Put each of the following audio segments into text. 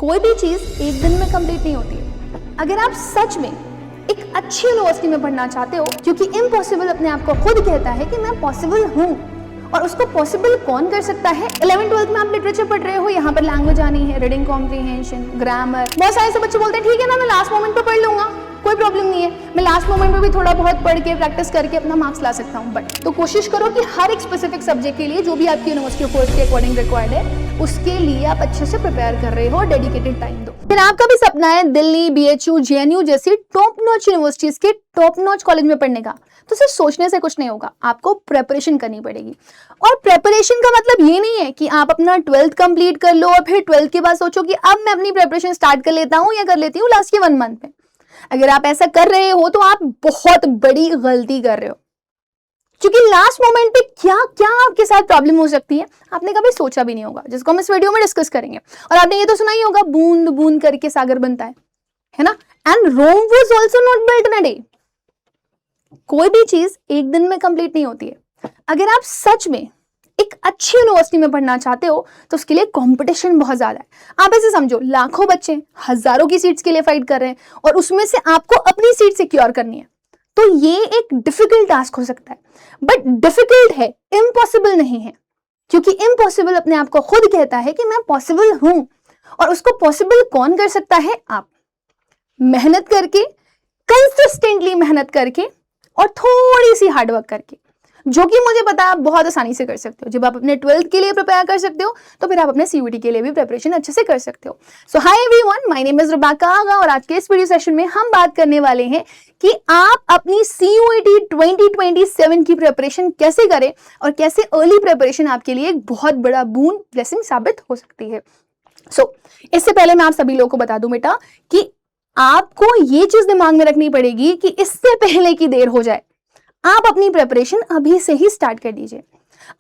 कोई भी चीज एक दिन में कंप्लीट नहीं होती है। अगर आप सच में एक अच्छी यूनिवर्सिटी में पढ़ना चाहते हो, क्योंकि इम्पॉसिबल अपने आप को खुद कहता है कि मैं पॉसिबल हूँ, और उसको पॉसिबल कौन कर सकता है। 11th-12th में आप लिटरेचर पढ़ रहे हो, यहाँ पर लैंग्वेज आनी है, रीडिंग कॉम्प्रिहेंशन, ग्रामर। बहुत सारे ऐसे बच्चे बोलते हैं ठीक है ना, मैं लास्ट मोमेंट पे पढ़ लूंगा, कोई प्रॉब्लम नहीं है, मैं लास्ट मोमेंट में भी थोड़ा बहुत पढ़ के प्रैक्टिस करके अपना मार्क्स ला सकता हूँ। बट तो कोशिश करो कि हर एक स्पेसिफिक सब्जेक्ट के लिए जो भी आपकी यूनिवर्सिटी कोर्स के अकॉर्डिंग रिक्वायर्ड है, उसके लिए आप अच्छे से प्रिपेयर कर रहे हो और डेडिकेटेड टाइम दो। फिर आपका भी सपना है दिल्ली, BHU, JNU जैसी टॉप नॉच यूनिवर्सिटीज के टॉप नॉच कॉलेज में पढ़ने का, तो सिर्फ सोचने से कुछ नहीं होगा, आपको प्रेपरेशन करनी पड़ेगी। और प्रेपरेशन का मतलब ये नहीं है कि आप अपना 12th कंप्लीट कर लो और फिर 12th के बाद सोचो कि अब मैं अपनी प्रेपरेशन स्टार्ट कर लेता हूँ या कर लेती हूँ लास्ट के 1 मंथ में। अगर आप ऐसा कर रहे हो तो आप बहुत बड़ी गलती कर रहे हो, क्योंकि लास्ट मोमेंट पे क्या क्या आपके साथ प्रॉब्लम हो सकती है आपने कभी सोचा भी नहीं होगा, जिसको हम इस वीडियो में डिस्कस करेंगे। और आपने ये तो सुना ही होगा, बूंद बूंद करके सागर बनता है ना। And Rome was also not built in a day. कोई भी चीज एक दिन में कंप्लीट नहीं होती है। अगर आप सच में एक अच्छी यूनिवर्सिटी में पढ़ना चाहते हो तो उसके लिए कंपटीशन बहुत ज्यादा है। आप ऐसे समझो, लाखों बच्चे हजारों की सीट्स के लिए फाइट कर रहे हैं और उसमें से आपको अपनी सीट सिक्योर करनी है, तो ये एक डिफिकल्ट टास्क हो सकता है। बट डिफिकल्ट है, इम्पॉसिबल नहीं है, क्योंकि इम्पॉसिबल अपने आप को खुद कहता है कि मैं पॉसिबल हूं, और उसको पॉसिबल कौन कर सकता है? आप मेहनत करके, कंसिस्टेंटली मेहनत करके और थोड़ी सी हार्डवर्क करके, जो कि मुझे पता है आप बहुत आसानी से कर सकते हो। जब आप अपने 12th के लिए प्रिपेयर कर सकते हो तो फिर आप अपने CUET के लिए भी प्रिपरेशन अच्छे से कर सकते हो। So hi everyone, my name is Rebecca Agha और आज के इस वीडियो सेशन में हम बात करने वाले हैं कि आप अपनी CUET 2027 की प्रिपरेशन कैसे करें और कैसे अर्ली प्रिपरेशन आपके लिए एक बहुत बड़ा बून ब्लेसिंग साबित हो सकती है। सो इससे पहले मैं आप सभी लोगों को बता दूं बेटा कि आपको ये चीज दिमाग में रखनी पड़ेगी कि इससे पहले की देर हो जाए, आप अपनी प्रिपरेशन अभी से ही स्टार्ट कर दीजिए।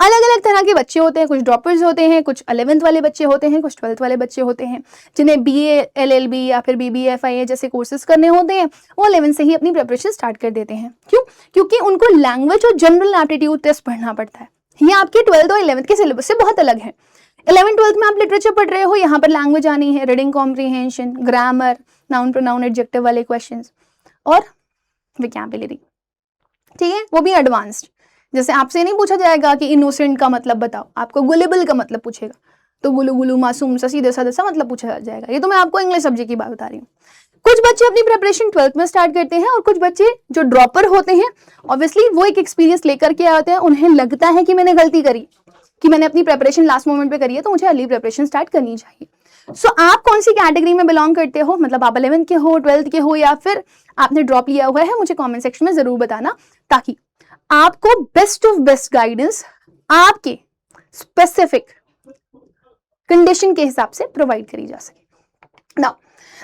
अलग अलग तरह के बच्चे होते हैं, कुछ ड्रॉपर्स होते हैं, कुछ 11th वाले बच्चे होते हैं, कुछ 12th वाले बच्चे होते हैं, जिन्हें BA, LLB या फिर BBA, FIA जैसे कोर्सेज करने होते हैं, वो 11th से ही अपनी प्रिपरेशन स्टार्ट कर देते हैं। क्यों? क्योंकि उनको लैंग्वेज और जनरल एप्टीट्यूड टेस्ट पढ़ना पड़ता है। ये आपके 12th और 11th के सिलेबस से बहुत अलग है। 11th-12th में आप लिटरेचर पढ़ रहे हो, यहाँ पर लैंग्वेज आनी है, reading comprehension, grammar, noun pronoun adjective वाले क्वेश्चंस और वोकैबुलरी, ठीक है, वो भी एडवांस्ड। जैसे आपसे नहीं पूछा जाएगा कि इनोसेंट का मतलब बताओ, आपको गुलेबल का मतलब पूछेगा, तो गुलू गुलू मासूम सा सीधा साधा सा मतलब पूछा जाएगा। ये तो मैं आपको इंग्लिश सब्जेक्ट की बात बता रही हूँ। कुछ बच्चे अपनी प्रिपरेशन 12th में स्टार्ट करते हैं और कुछ बच्चे जो ड्रॉपर होते हैं, ऑब्वियसली वो एक एक्सपीरियंस लेकर के आते हैं, उन्हें लगता है कि मैंने गलती करी, कि मैंने अपनी प्रिपरेशन लास्ट मोमेंट पे करी है, तो मुझे अर्ली प्रिपरेशन स्टार्ट करनी चाहिए। सो आप कौन सी कैटेगरी में बिलोंग करते हो, मतलब आप 11th के हो, 12th के हो या फिर आपने ड्रॉप लिया हुआ है, मुझे कमेंट सेक्शन में जरूर बताना, ताकि आपको बेस्ट ऑफ बेस्ट गाइडेंस आपके स्पेसिफिक कंडीशन के हिसाब से प्रोवाइड करी जा सके। नाउ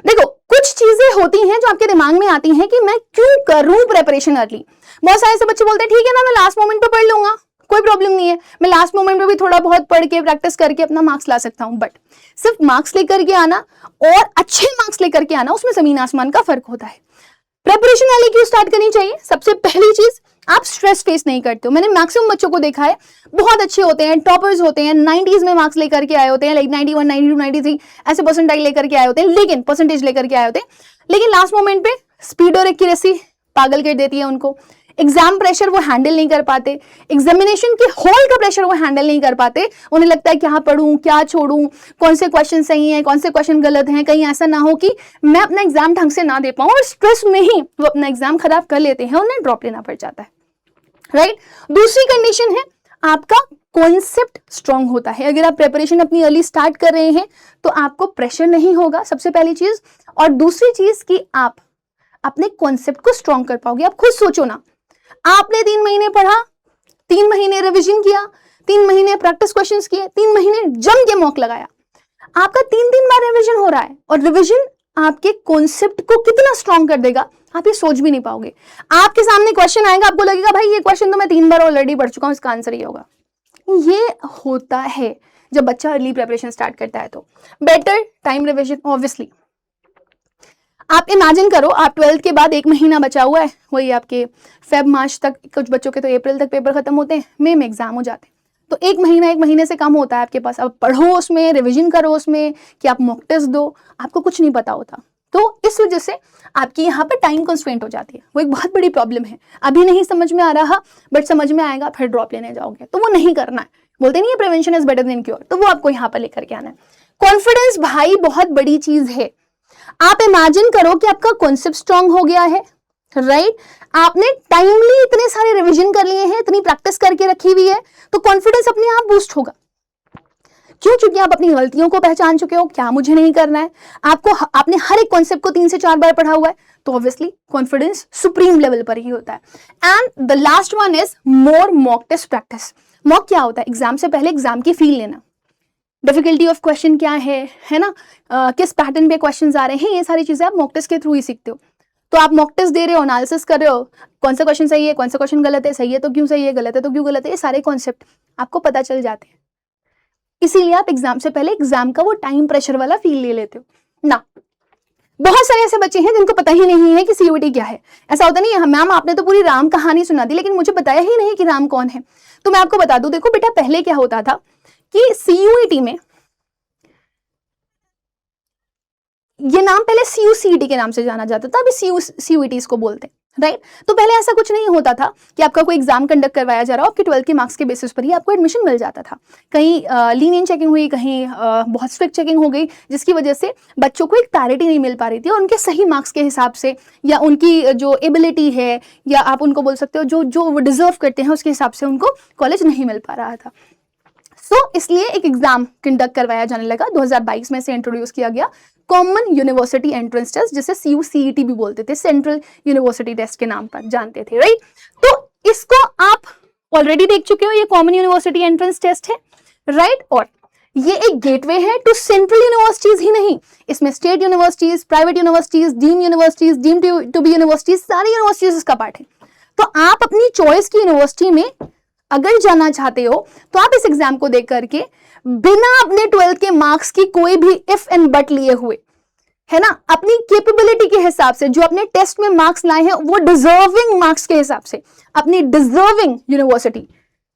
देखो, कुछ चीजें होती हैं जो आपके दिमाग में आती हैं कि मैं क्यों करूं प्रिपरेशन अर्ली। बहुत सारे ऐसे बच्चे बोलते हैं ठीक है ना, मैं लास्ट मोमेंट पे पढ़ लूंगा, कोई प्रॉब्लम नहीं है, मैं लास्ट मोमेंट में भी थोड़ा बहुत पढ़ के प्रैक्टिस करके अपना मार्क्स ला सकता हूं। बट सिर्फ मार्क्स लेकर के आना और अच्छे मार्क्स लेकर के आना, उसमें जमीन आसमान का फर्क होता है। प्रिपरेशन वाली क्यों स्टार्ट करनी चाहिए? सबसे पहली चीज, आप स्ट्रेस फेस नहीं करते हो। मैंने मैक्सिमम बच्चों को देखा है, बहुत अच्छे होते हैं, टॉपर्स होते हैं, 90s में मार्क्स लेकर के आए होते हैं, लाइक 91, 92, 93 ऐसे परसेंटाइल लेकर के आए होते हैं, लेकिन परसेंटेज लेकर के आए होते हैं, लेकिन लास्ट मोमेंट पे स्पीड और एक्यूरेसी पागल कर देती है उनको। एग्जाम प्रेशर वो हैंडल नहीं कर पाते, एग्जामिनेशन के हॉल का प्रेशर वो हैंडल नहीं कर पाते। उन्हें लगता है क्या पढ़ूं, क्या छोड़ूं, कौन से क्वेश्चन सही हैं, कौन से क्वेश्चन गलत हैं, कहीं ऐसा ना हो कि मैं अपना एग्जाम ढंग से ना दे पाऊं, और स्ट्रेस में ही वो अपना एग्जाम खराब कर लेते हैं, उन्हें ड्रॉप लेना पड़ जाता है, राइट। दूसरी कंडीशन है, आपका कॉन्सेप्ट स्ट्रांग होता है। अगर आप प्रिपरेशन अपनी अर्ली स्टार्ट कर रहे हैं तो आपको प्रेशर नहीं होगा, सबसे पहली चीज। और दूसरी चीज कि आप अपने कॉन्सेप्ट को स्ट्रांग कर पाओगे। आप खुद सोचो ना, आपने 3 महीने पढ़ा, 3 महीने रिवीजन किया, 3 महीने प्रैक्टिस क्वेश्चंस किए, 3 महीने जम के मॉक लगाया, आपका 3 बार रिवीजन हो रहा है, और रिवीजन आपके कॉन्सेप्ट को कितना स्ट्रांग कर देगा आप ये सोच भी नहीं पाओगे। आपके सामने क्वेश्चन आएगा, आपको लगेगा भाई ये क्वेश्चन तो मैं 3 बार ऑलरेडी पढ़ चुका हूं, इसका आंसर ये होगा। ये होता है जब बच्चा अर्ली प्रिपरेशन स्टार्ट करता है। तो बेटर टाइम रिवीजन, ऑब्वियसली आप इमेजिन करो, आप 12th के बाद 1 महीना बचा हुआ है, वही आपके फेब मार्च तक, कुछ बच्चों के तो अप्रैल तक पेपर खत्म होते हैं, मई में एग्जाम हो जाते हैं। तो एक महीने से कम होता है आपके पास। अब पढ़ो उसमें, रिवीजन करो उसमें, कि आप मॉक टेस्ट दो, आपको कुछ नहीं पता होता। तो इस वजह से आपकी यहाँ पर टाइम कंस्ट्रेंट हो जाती है, वो एक बहुत बड़ी प्रॉब्लम है। अभी नहीं समझ में आ रहा, बट समझ में आएगा, फिर ड्रॉप लेने जाओगे, तो वो नहीं करना है। बोलते नहीं है prevention is better than cure, तो वो आपको यहाँ पर लेकर के आना है। कॉन्फिडेंस भाई बहुत बड़ी चीज है। आप इमेजिन करो कि आपका कॉन्सेप्ट स्ट्रांग हो गया है, राइट? आपने टाइमली इतने सारे रिवीजन कर लिए हैं, इतनी प्रैक्टिस करके रखी हुई है, तो कॉन्फिडेंस अपने आप बूस्ट होगा। क्यों? क्योंकि आप अपनी गलतियों को पहचान चुके हो, क्या मुझे नहीं करना है। आपने हर एक कॉन्सेप्ट को 3 से 4 बार पढ़ा हुआ है, तो ऑब्वियसली कॉन्फिडेंस सुप्रीम लेवल पर ही होता है। And the last one is more mock test practice. Mock क्या होता है? एग्जाम से पहले एग्जाम की फील लेना, डिफिकल्टी ऑफ क्वेश्चन क्या है ना, किस पैटर्न पे क्वेश्चंस आ रहे हैं, ये सारी चीजें आप मॉक टेस्ट के थ्रू ही सीखते हो। तो आप मॉक टेस्ट दे रहे हो, एनालिसिस कर रहे हो, कौन सा क्वेश्चन सही है, कौन सा क्वेश्चन गलत है, सही है तो क्यों सही है, गलत है तो क्यों गलत है, ये सारे कॉन्सेप्ट आपको पता चल जाते हैं। इसीलिए आप एग्जाम से पहले एग्जाम का वो टाइम प्रेशर वाला फील ले लेते हो ना। बहुत सारे ऐसे बच्चे हैं जिनको पता ही नहीं है कि सीयूईटी क्या है। ऐसा होता नहीं है, मैम आपने तो पूरी राम कहानी सुना दी, लेकिन मुझे बताया ही नहीं कि राम कौन है। तो मैं आपको बता दूं, देखो बेटा, पहले क्या होता था कि सीयूईटी में, ये नाम पहले सीयूसीईटी के नाम से जाना जाता था, अभी सीयूईटी इसको बोलते हैं, राइट? तो पहले ऐसा कुछ नहीं होता था कि आपका कोई एग्जाम कंडक्ट करवाया जा रहा हो, आपके 12th के मार्क्स के बेसिस पर ही आपको एडमिशन मिल जाता था। कहीं लीनियंट चेकिंग हुई, कहीं बहुत स्ट्रिक्ट चेकिंग हो गई, जिसकी वजह से बच्चों को एक पैरिटी नहीं मिल पा रही थी, और उनके सही मार्क्स के हिसाब से, या उनकी जो एबिलिटी है, या आप उनको बोल सकते हो जो वो डिजर्व करते हैं, उसके हिसाब से उनको कॉलेज नहीं मिल पा रहा था। इसलिए एक एग्जाम कंडक्ट करवाया जाने लगा। 2022 में से इंट्रोड्यूस किया गया कॉमन यूनिवर्सिटी एंट्रेंस टेस्ट, जिसे सीयूसीईटी भी बोलते थे, सेंट्रल यूनिवर्सिटी टेस्ट के नाम पर जानते थे, राइट? तो इसको आप ऑलरेडी देख चुके हो, ये कॉमन यूनिवर्सिटी एंट्रेंस टेस्ट है, राइट? और ये एक गेटवे है टू सेंट्रल यूनिवर्सिटीज ही नहीं, इसमें state universities, private universities, deemed to be universities, सारी यूनिवर्सिटीज इसका पार्ट है। तो आप अपनी चॉइस की यूनिवर्सिटी में अगर जाना चाहते हो, तो आप इस एग्जाम को देख करके बिना अपने 12th के मार्क्स की कोई भी इफ एंड बट लिए हुए, है ना, अपनी कैपेबिलिटी के हिसाब से, जो अपने टेस्ट में मार्क्स लाए हैं वो डिजर्विंग मार्क्स के हिसाब से, अपनी डिजर्विंग यूनिवर्सिटी,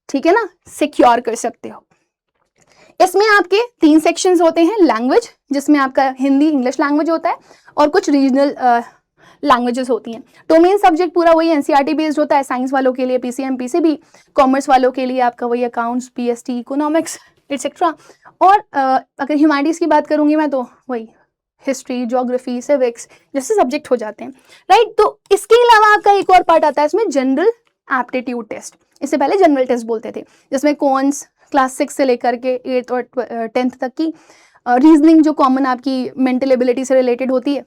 ठीक है ना, सिक्योर कर सकते हो। इसमें आपके 3 सेक्शंस होते हैं। लैंग्वेज, जिसमें आपका हिंदी, इंग्लिश लैंग्वेज होता है, और कुछ रीजनल लैंग्वेजेस होती हैं। डोमेन सब्जेक्ट पूरा वही एनसीईआरटी बेस्ड होता है, साइंस वालों के लिए पीसीएम पीसीबी, कॉमर्स वालों के लिए आपका वही अकाउंट्स, पीएसटी, इकोनॉमिक्स एटसेट्रा। और अगर ह्यूमैनिटीज की बात करूंगी मैं, तो वही हिस्ट्री, ज्योग्राफी, सिविक्स जैसे सब्जेक्ट हो जाते हैं, राइट? तो इसके अलावा आपका एक और पार्ट आता है इसमें, जनरल एप्टीट्यूड टेस्ट। इससे पहले जनरल टेस्ट बोलते थे, जिसमें कॉन्स क्लास 6 से लेकर के 8th और 10th तक की रीजनिंग, जो कॉमन आपकी मेंटल एबिलिटी से रिलेटेड होती है।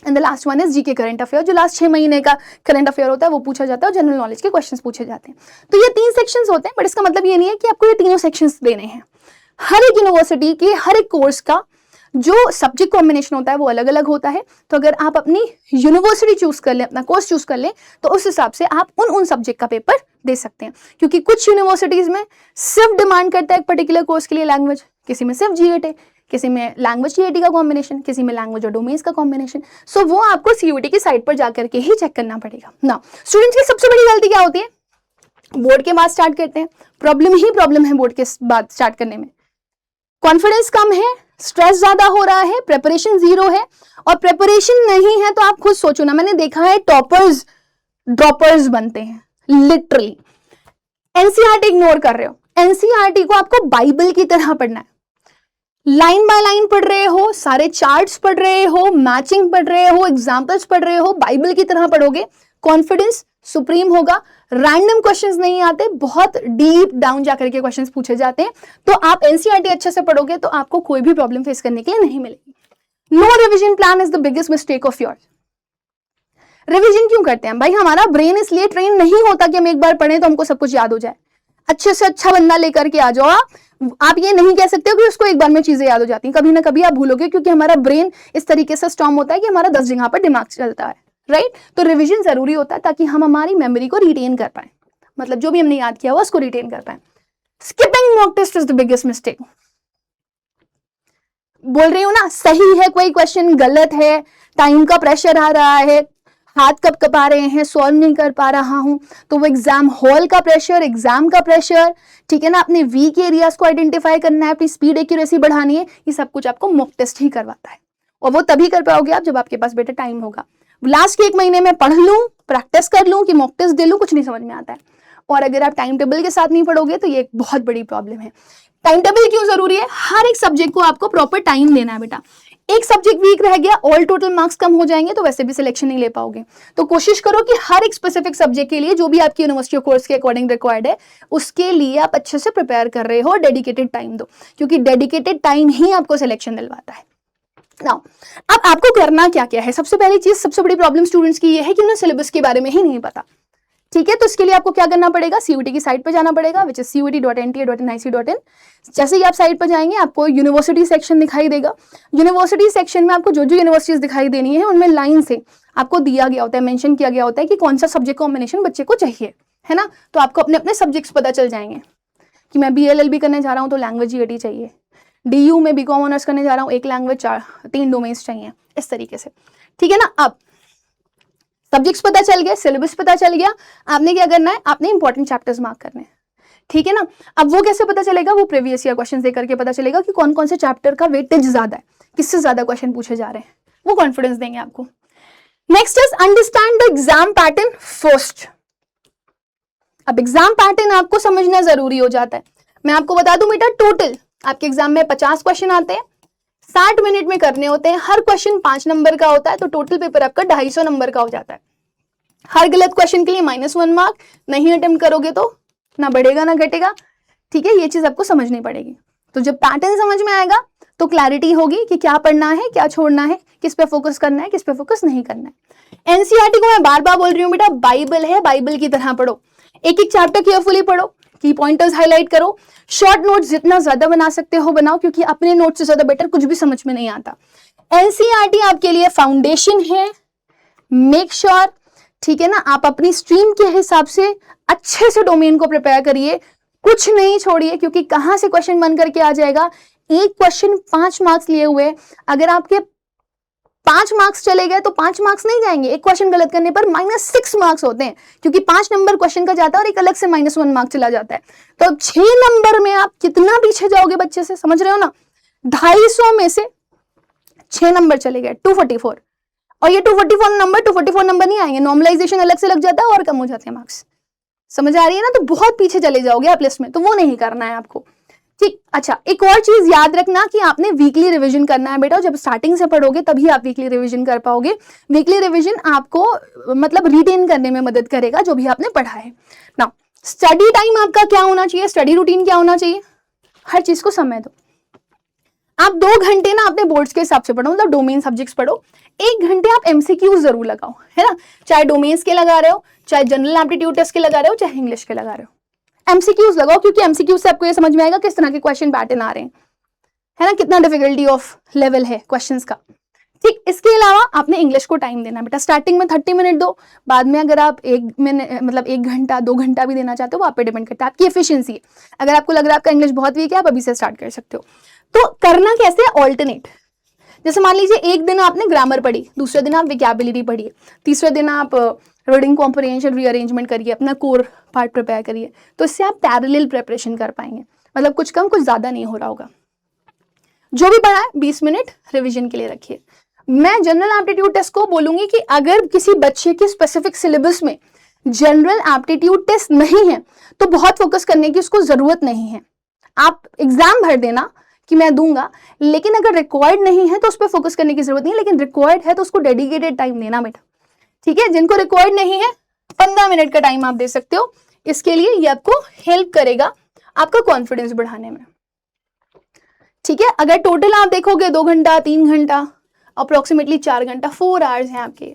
And the last one is GK current affair, जो लास्ट 6 महीने का करंट अफेयर होता है वो पूछा जाता है, और जनरल नॉलेज के क्वेश्चंस पूछे जाते हैं। तो ये 3 सेक्शंस होते हैं, बट इसका मतलब ये नहीं है कि आपको ये तीनों सेक्शंस देने हैं। हर एक यूनिवर्सिटी के हर एक कोर्स का जो सब्जेक्ट कॉम्बिनेशन होता है वो अलग अलग होता है। तो अगर आप अपनी यूनिवर्सिटी चूज कर लें, अपना कोर्स चूज कर लें, तो उस हिसाब से आप उन सब्जेक्ट का पेपर दे सकते हैं। क्योंकि कुछ यूनिवर्सिटीज में सिर्फ डिमांड करता है एक पर्टिकुलर कोर्स के लिए लैंग्वेज, किसी में सिर्फ जीएट है, किसी में लैंग्वेज जीएटी का कॉम्बिनेशन, किसी में लैंग्वेज और डोमेन्स का कॉम्बिनेशन। सो वो आपको सीयूईटी की साइट पर जाकर के ही चेक करना पड़ेगा ना। स्टूडेंट्स की सबसे बड़ी गलती क्या होती है? बोर्ड के बाद स्टार्ट करते हैं, प्रॉब्लम ही प्रॉब्लम है बोर्ड के बाद स्टार्ट करने में। कॉन्फिडेंस कम है, स्ट्रेस ज्यादा हो रहा है, प्रिपरेशन जीरो है, और प्रिपरेशन नहीं है तो आप खुद सोचो ना, मैंने देखा है टॉपर्स ड्रॉपर्स बनते हैं लिटरली। एनसीईआरटी इग्नोर कर रहे हो, एनसीईआरटी को आपको बाइबल की तरह पढ़ना है। लाइन बाय लाइन पढ़ रहे हो, सारे चार्ट्स पढ़ रहे हो, मैचिंग पढ़ रहे हो, एग्जाम्पल्स पढ़ रहे हो, बाइबल की तरह पढ़ोगे, कॉन्फिडेंस सुप्रीम होगा। रैंडम क्वेश्चंस नहीं आते, बहुत डीप डाउन जाकर के क्वेश्चंस पूछे जाते हैं। तो आप एनसीईआरटी अच्छे से पढ़ोगे तो आपको कोई भी प्रॉब्लम फेस करने के लिए नहीं मिलेगी। No revision plan is the biggest mistake of yours. Revision क्यों करते हैं भाई? हमारा ब्रेन इसलिए ट्रेन नहीं होता कि हम एक बार पढ़ें तो हमको सब कुछ याद हो जाए। अच्छे से अच्छा बंदा लेकर के आ जाओ, आप ये नहीं कह सकते हो कि उसको एक बार में चीजें याद हो जाती हैं, कभी ना कभी आप भूलोगे, क्योंकि हमारा ब्रेन इस तरीके से स्ट्रांग होता है कि हमारा 10 जगह पर दिमाग चलता है, राइट? तो रिवीजन जरूरी होता है ताकि हम हमारी मेमोरी को रिटेन कर पाए, मतलब जो भी हमने याद किया हुआ उसको रिटेन कर पाए। Skipping mock test is the biggest mistake. बोल रही हूँ ना, सही है कोई क्वेश्चन, गलत है, टाइम का प्रेशर आ रहा है, हाथ कब कपा रहे हैं, सॉल्व नहीं कर पा रहा हूं, तो वो एग्जाम हॉल का प्रेशर, एग्जाम का प्रेशर, ठीक है ना, अपने वीक एरियाज को आइडेंटिफाई करना है, अपनी स्पीड एक्यूरेसी बढ़ानी है, ये सब कुछ आपको मॉक टेस्ट ही करवाता है। और वो तभी कर पाओगे आप जब आपके पास बेटा टाइम होगा। लास्ट के 1 महीने में पढ़ लूं, प्रैक्टिस कर लूं कि मॉक टेस्ट दे लूं, कुछ नहीं समझ में आता है। और अगर आप टाइम टेबल के साथ नहीं पढ़ोगे तो ये एक बहुत बड़ी प्रॉब्लम है। टाइम टेबल क्यों जरूरी है? हर एक सब्जेक्ट को आपको प्रॉपर टाइम देना है बेटा। एक सब्जेक्ट वीक रह गया, ऑल टोटल मार्क्स कम हो जाएंगे तो वैसे भी सिलेक्शन नहीं ले पाओगे। तो कोशिश करो कि हर एक स्पेसिफिक सब्जेक्ट के लिए जो भी आपकी यूनिवर्सिटी कोर्स के अकॉर्डिंग रिक्वायर्ड है उसके लिए आप अच्छे से प्रिपेयर कर रहे हो, डेडिकेटेड टाइम दो, क्योंकि डेडिकेटेड टाइम ही आपको सिलेक्शन दिलवाता है। नाउ अब आपको करना क्या क्या है? सबसे पहली चीज, सबसे बड़ी प्रॉब्लम स्टूडेंट्स की ये है कि उन्हें सिलेबस के बारे में ही नहीं पता, ठीक है। तो इसके लिए आपको क्या करना पड़ेगा? CUET की साइट पे जाना पड़ेगा, which is CUET.nta.nic.in। जैसे ही आप साइट पर जाएंगे आपको यूनिवर्सिटी सेक्शन दिखाई देगा। यूनिवर्सिटी सेक्शन में आपको जो जो यूनिवर्सिटीज दिखाई देनी है उनमें लाइन से आपको दिया गया होता है, मेंशन किया गया होता है कि कौन सा सब्जेक्ट कॉम्बिनेशन बच्चे को चाहिए, है ना। तो आपको अपने अपने सब्जेक्ट्स पता चल जाएंगे कि मैं BLLB करने जा रहा हूँ तो लैंग्वेज EAT चाहिए, DU में BCom ऑनर्स करने जा रहा हूँ 1 लैंग्वेज 3 डोमेन्स चाहिए, इस तरीके से, ठीक है ना। अब सब्जेक्ट्स पता चल गया, सिलेबस पता चल गया, आपने क्या करना है? आपने इंपॉर्टेंट चैप्टर्स मार्क करने हैं, ठीक है ना। अब वो कैसे पता चलेगा? वो प्रीवियस ईयर क्वेश्चन देकर के पता चलेगा कि कौन कौन से चैप्टर का वेटेज ज्यादा है, किससे ज्यादा क्वेश्चन पूछे जा रहे हैं, वो कॉन्फिडेंस देंगे आपको। Next is understand the exam pattern first. अब एग्जाम पैटर्न आपको समझना जरूरी हो जाता है। मैं आपको बता दूं बेटा, टोटल आपके एग्जाम में 50 क्वेश्चन आते हैं, 60 मिनट में करने होते हैं, हर क्वेश्चन 5 नंबर का होता है, तो टोटल पेपर आपका 250 नंबर का हो जाता है। हर गलत क्वेश्चन के लिए -1 मार्क, नहीं अटेम्प्ट करोगे तो ना बढ़ेगा ना घटेगा, ठीक है। ये चीज आपको समझनी पड़ेगी। तो जब पैटर्न समझ में आएगा तो क्लैरिटी होगी कि क्या पढ़ना है, क्या छोड़ना है, किस पे फोकस करना है, किस पे फोकस नहीं करना है। NCERT को मैं बार बार बोल रही हूँ बेटा, बाइबल है, बाइबल की तरह पढ़ो, एक एक चैप्टर केयरफुली पढ़ो, की पॉइंटर्स हाईलाइट करो, शॉर्ट नोट्स जितना ज्यादा बना सकते हो बनाओ, क्योंकि अपने नोट से ज्यादा बेटर कुछ भी समझ में नहीं आता। NCERT आपके लिए फाउंडेशन है, मेक श्योर, ठीक है ना, आप अपनी स्ट्रीम के हिसाब से अच्छे से डोमेन को प्रिपेयर करिए, कुछ नहीं छोड़िए, क्योंकि कहां से क्वेश्चन बन करके आ जाएगा। एक क्वेश्चन 5 मार्क्स लिए हुए, अगर आपके 5 मार्क्स चले गए तो 5 मार्क्स नहीं जाएंगे, एक क्वेश्चन गलत करने पर -6 मार्क्स होते हैं, क्योंकि 5 नंबर क्वेश्चन का जाता है और एक अलग से -1 मार्क चला जाता है। तो अब 6 नंबर में आप कितना पीछे जाओगे बच्चे से, समझ रहे हो ना। 250 में से 6 नंबर चले गए, 244, और ये 244 नंबर नहीं आएंगे, नॉर्मलाइजेशन अलग से लग जाता है और कम हो जाते हैं मार्क्स, समझ आ रही है ना। तो बहुत पीछे चले जाओगे आप लिस्ट में, तो वो नहीं करना है आपको, ठीक। अच्छा, एक और चीज याद रखना कि आपने वीकली रिवीजन करना है बेटा। जब स्टार्टिंग से पढ़ोगे तभी आप वीकली रिवीजन कर पाओगे। वीकली रिवीजन आपको मतलब रिटेन करने में मदद करेगा जो भी आपने पढ़ा है ना। स्टडी टाइम आपका क्या होना चाहिए, स्टडी रूटीन क्या होना चाहिए? हर चीज को समय दो। आप 2 घंटे ना अपने बोर्ड्स के हिसाब से पढ़ो, मतलब डोमेन सब्जेक्ट्स पढ़ो, 1 घंटे आप MCQ जरूर लगाओ, है ना। चाहे डोमेन्स के लगा रहे हो, चाहे जनरल एप्टीट्यूड टेस्ट के लगा रहे हो, चाहे इंग्लिश के लगा रहे हो, MCQs लगाओ, क्योंकि MCQ से आपको ये समझ में आएगा किस तरह के क्वेश्चन पैटर्न आ रहे हैं, है ना, कितना डिफिकल्टी ऑफ लेवल है क्वेश्चंस का, ठीक। इसके अलावा आपने इंग्लिश को टाइम देना बेटा। स्टार्टिंग में 30 मिनट दो, बाद में अगर आप 1 मिनट मतलब 1 घंटा 2 घंटा भी देना चाहते हो, वो आप पे डिपेंड करता है, आपकी एफिशिएंसी है। अगर आपको लग रहा है आपका इंग्लिश बहुत वीक है, आप अभी से स्टार्ट कर सकते हो। तो करना कैसे है? ऑल्टरनेट। जैसे मान लीजिए एक दिन आपने ग्रामर पढ़ी, दूसरे दिन आप वोकैबुलरी पढ़िए, तीसरे दिन आप रीडिंग कॉम्प्रिहेंशन रीअरेंजमेंट करिए, अपना कोर पार्ट प्रिपेयर करिए। तो इससे आप पैरेलल प्रिपरेशन कर पाएंगे, मतलब कुछ कम कुछ ज्यादा नहीं हो रहा होगा। जो भी पढ़ा है 20 मिनट रिविजन के लिए रखिए। मैं जनरल एप्टीट्यूड टेस्ट को बोलूंगी कि अगर किसी बच्चे के स्पेसिफिक सिलेबस में जनरल एप्टीट्यूड टेस्ट नहीं है तो बहुत फोकस करने की उसको जरूरत नहीं है। आप एग्जाम भर देना कि मैं दूंगा, लेकिन अगर रिक्वायर्ड नहीं है तो उस पर फोकस करने की जरूरत नहीं है, लेकिन रिक्वायर्ड है तो उसको डेडिकेटेड टाइम देना बेटा, ठीक है। जिनको रिक्वायर्ड नहीं है 15 मिनट का टाइम आप दे सकते हो, इसके लिए ये आपको हेल्प करेगा आपका कॉन्फिडेंस बढ़ाने में, ठीक है। अगर टोटल आप देखोगे 2 घंटा 3 घंटा अप्रोक्सीमेटली 4 घंटा 4 आवर्स हैं आपके,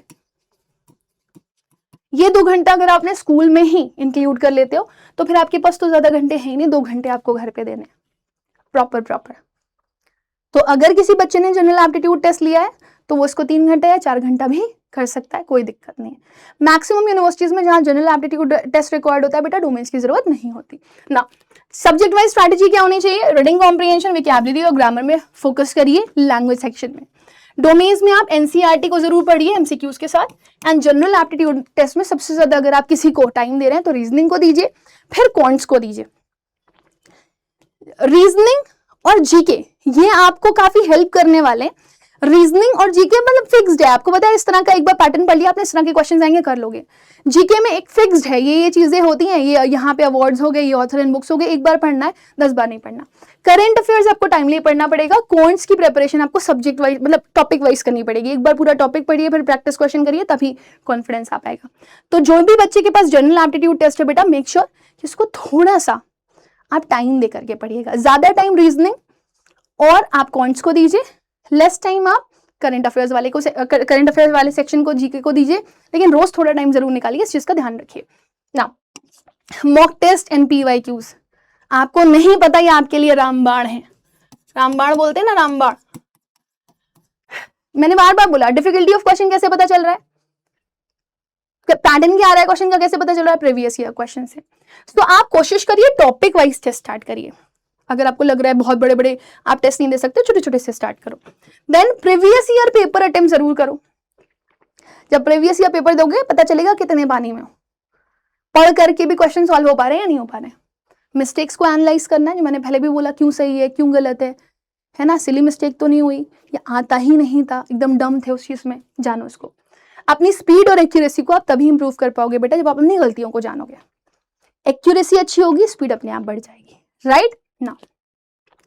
ये 2 घंटा अगर आपने स्कूल में ही इंक्लूड कर लेते हो तो फिर आपके पास तो ज्यादा घंटे हैं ही नहीं, 2 घंटे आपको घर पे देने प्रॉपर। तो अगर किसी बच्चे ने जनरल एप्टीट्यूड टेस्ट लिया है तो वो इसको 3 घंटा या 4 घंटा भी कर सकता है, कोई दिक्कत नहीं है। मैक्सिमम यूनिवर्सिटीज में जहां जनरल एप्टीट्यूड टेस्ट रिक्वायर्ड होता है बेटा, डोमेन्स की जरूरत नहीं होती ना। सब्जेक्ट वाइज स्ट्रैटेजी क्या होनी चाहिए? रीडिंग कॉम्प्रिहेंशन, वोकैबुलरी और ग्रामर में फोकस करिए, लैंग्वेज सेक्शन में डोमेन्स में आप एनसीईआरटी को जरूर पढ़िए एमसीक्यूज के साथ, एंड जनरल एप्टीट्यूड टेस्ट में सबसे ज्यादा अगर आप किसी को टाइम दे रहे हैं तो रीजनिंग को दीजिए, फिर क्वांट्स को दीजिए। रीजनिंग और जीके ये आपको काफी हेल्प करने वाले। रीजनिंग और जीके मतलब फिक्स्ड है, आपको पता है इस तरह का एक बार पैटर्न पढ़ लिया आपने, इस तरह के क्वेश्चन आएंगे कर लोगे। जीके में एक फिक्स्ड है, ये चीजें होती हैं, ये यहाँ पे अवार्ड्स हो गए, ये ऑथर एंड बुक्स हो गए, एक बार पढ़ना है 10 बार नहीं पढ़ना। करंट अफेयर्स आपको टाइमली पढ़ना पड़ेगा। क्वांट्स की प्रिपरेशन आपको सब्जेक्ट वाइज मतलब टॉपिक वाइज करनी पड़ेगी, एक बार पूरा टॉपिक पढ़िए फिर प्रैक्टिस क्वेश्चन करिए, तभी कॉन्फिडेंस आ पाएगा। तो जो भी बच्चे के पास जनरल एप्टीट्यूड टेस्ट है बेटा, मेक श्योर कि इसको थोड़ा सा आप टाइम दे करके पढ़िएगा। ज्यादा टाइम रीजनिंग और आप क्वांट्स को दीजिए, लेस टाइम आप करंट अफेयर्स वाले सेक्शन को, जीके को दीजिए, लेकिन रोज थोड़ा टाइम जरूर निकालिए, इस चीज का ध्यान रखिए ना। मॉक टेस्ट एंड पीवाईक्यूज आपको नहीं पता, ये आपके लिए रामबाण है। रामबाण बोलते हैं ना, रामबाण। मैंने बार बार बोला, डिफिकल्टी ऑफ क्वेश्चन कैसे पता चल रहा है, पैटर्न क्या आ रहा है क्वेश्चन का कैसे पता चल रहा है, प्रीवियस ईयर क्वेश्चन से। तो आप कोशिश करिए टॉपिक वाइज टेस्ट स्टार्ट करिए। अगर आपको लग रहा है बहुत बड़े बड़े आप टेस्ट नहीं दे सकते, छोटे छोटे से स्टार्ट करो। Then previous year paper attempt जरूर करो। जब प्रीवियस ईयर पेपर दोगे पता चलेगा कितने पानी में हो, पढ़ करके भी क्वेश्चन सॉल्व हो पा रहे हैं या नहीं हो पा रहे। मिस्टेक्स को एनालाइज करना है, जो मैंने पहले भी बोला, क्यों सही है क्यों गलत है ना, सिली मिस्टेक तो नहीं हुई या आता ही नहीं था, एकदम डम थे उस चीज में, जानो उसको। अपनी स्पीड और एक्यूरेसी को आप तभी इंप्रूव कर पाओगे बेटा जब आप अपनी गलतियों को जानोगे। एक्यूरेसी अच्छी होगी, स्पीड अपने आप बढ़ जाएगी, राइट ना।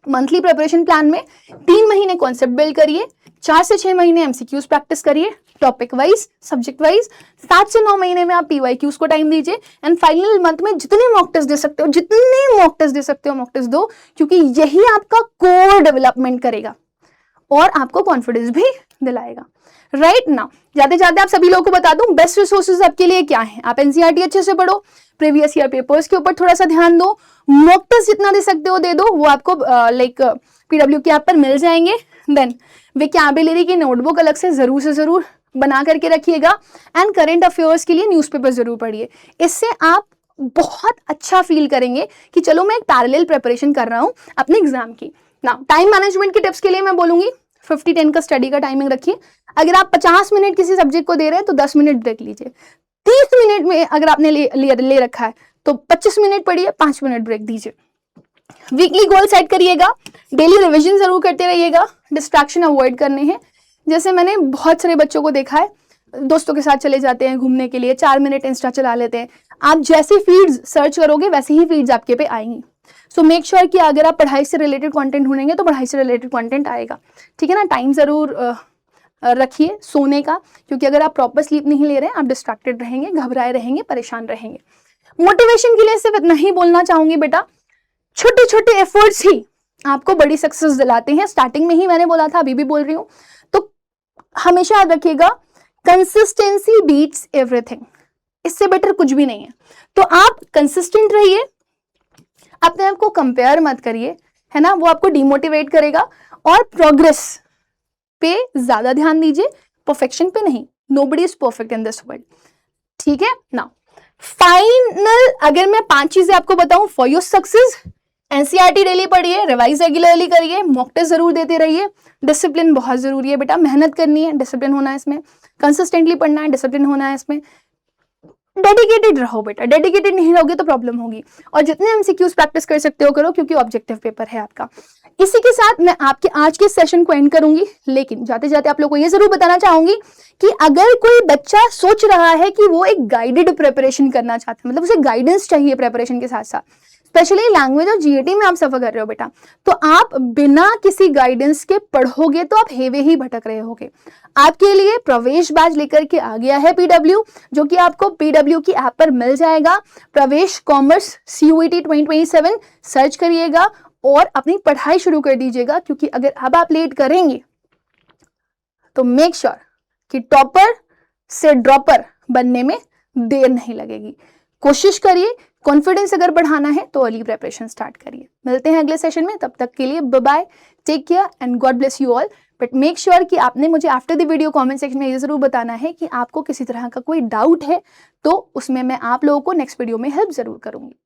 मंथली प्रिपरेशन प्लान में 3 महीने कॉन्सेप्ट बिल्ड करिए, 4 से 6 महीने एमसीक्यूज प्रैक्टिस करिए टॉपिक वाइज सब्जेक्ट वाइज, 7 से 9 महीने में आप पीवाईक्यूज को टाइम दीजिए, एंड फाइनल मंथ में जितने मॉक टेस्ट दे सकते हो, जितने मॉक टेस्ट दे सकते हो मॉक टेस्ट दो, क्योंकि यही आपका कोर डेवलपमेंट करेगा और आपको कॉन्फिडेंस भी दिलाएगा, राइट ना। जाते जाते आप सभी लोगों को बता दूं बेस्ट रिसोर्सेज आपके लिए क्या है। आप एनसीईआरटी अच्छे से पढ़ो, प्रीवियस ईयर पेपर्स के ऊपर थोड़ा सा ध्यान दो, मॉक टेस्ट जितना दे सकते हो दे दो, वो आपको लाइक पीडब्ल्यू के ऐप पर मिल जाएंगे। देन वोकैबुलरी की नोटबुक अलग से जरूर बना करके रखिएगा, एंड करंट अफेयर्स के लिए न्यूज़पेपर जरूर पढ़िए। इससे आप बहुत अच्छा फील करेंगे कि चलो मैं एक पैरेलल प्रिपरेशन कर रहा हूँ अपने एग्जाम की ना। टाइम मैनेजमेंट के टिप्स के लिए मैं बोलूंगी 50-10 का स्टडी का टाइमिंग रखिए। अगर आप 50 मिनट किसी सब्जेक्ट को दे रहे हैं तो 10 मिनट ब्रेक लीजिए। 30 मिनट में अगर आपने ले रखा है तो 25 मिनट पढ़िए, 5 मिनट ब्रेक दीजिए। वीकली गोल सेट करिएगा, डेली रिवीजन जरूर करते रहिएगा, डिस्ट्रैक्शन अवॉइड करने हैं। जैसे मैंने बहुत सारे बच्चों को देखा है, दोस्तों के साथ चले जाते हैं घूमने के लिए, 4 मिनट इंस्टा चला लेते हैं। आप जैसे फीड्स सर्च करोगे वैसे ही फीड्स आपके पे आएंगी। सो मेक श्योर कि अगर आप पढ़ाई से रिलेटेड कंटेंट ढूंढेंगे तो पढ़ाई से रिलेटेड कंटेंट आएगा, ठीक है ना। टाइम जरूर रखिए सोने का, क्योंकि अगर आप प्रॉपर स्लीप नहीं ले रहे हैं आप डिस्ट्रैक्टेड रहेंगे, घबराए रहेंगे, परेशान रहेंगे। मोटिवेशन के लिए सिर्फ इतना ही बोलना चाहूंगी बेटा, छोटे छोटे एफर्ट्स ही आपको बड़ी सक्सेस दिलाते हैं। स्टार्टिंग में ही मैंने बोला था, अभी भी बोल रही हूँ, तो हमेशा याद रखिएगा कंसिस्टेंसी बीट्स एवरीथिंग, इससे बेटर कुछ भी नहीं है। तो आप कंसिस्टेंट रहिए, अपने आप को कंपेयर मत करिए, है ना, वो आपको डिमोटिवेट करेगा। और प्रोग्रेस पे ज्यादा ध्यान दीजिए, परफेक्शन पे नहीं। Nobody is perfect in this world, ठीक है ना। फाइनल अगर मैं 5 चीजें आपको बताऊं for your success, NCERT daily पढ़िए, रिवाइज रेगुलरली करिए, मॉक टेस्ट जरूर देते रहिए, डिसिप्लिन बहुत जरूरी है बेटा, मेहनत करनी है, डिसिप्लिन होना है इसमें, कंसिस्टेंटली पढ़ना है, डिसिप्लिन होना है इसमें, डेडिकेटेड रहो बेटा, डेडिकेटेड नहीं रहोगे तो प्रॉब्लम होगी। और जितने एमसीक्यूज प्रैक्टिस कर सकते हो करो, क्योंकि ऑब्जेक्टिव पेपर है आपका। इसी के साथ मैं आपके आज के सेशन को एंड करूंगी, लेकिन जाते जाते आप लोगों को ये जरूर बताना चाहूंगी कि अगर कोई बच्चा सोच रहा है कि वो एक गाइडेड प्रिपरेशन करना चाहता है, मतलब उसे गाइडेंस चाहिए प्रिपरेशन के साथ साथ, स्पेशली लैंग्वेज और जीएटी में आप सफर कर रहे हो बेटा, तो आप बिना किसी गाइडेंस के पढ़ोगे तो आप हेवे ही भटक रहे होगे। आपके लिए प्रवेश बैच लेकर के आ गया है पीडब्ल्यू, जो कि आपको पीडब्ल्यू की ऐप पर मिल जाएगा। प्रवेश कॉमर्स CUET 2027 सर्च करिएगा और अपनी पढ़ाई शुरू कर दीजिएगा, क्योंकि अगर अब आप लेट करेंगे तो मेक श्योर कि टॉपर से ड्रॉपर बनने में देर नहीं लगेगी। कोशिश करिए, कॉन्फिडेंस अगर बढ़ाना है तो अर्ली प्रिपरेशन स्टार्ट करिए। मिलते हैं अगले सेशन में, तब तक के लिए bye bye, take care and God bless you all. But make sure कि आपने मुझे after the video comment section में ये जरूर बताना है कि आपको किसी तरह का कोई डाउट है, तो उसमें मैं आप लोगों को नेक्स्ट वीडियो में हेल्प जरूर करूंगी।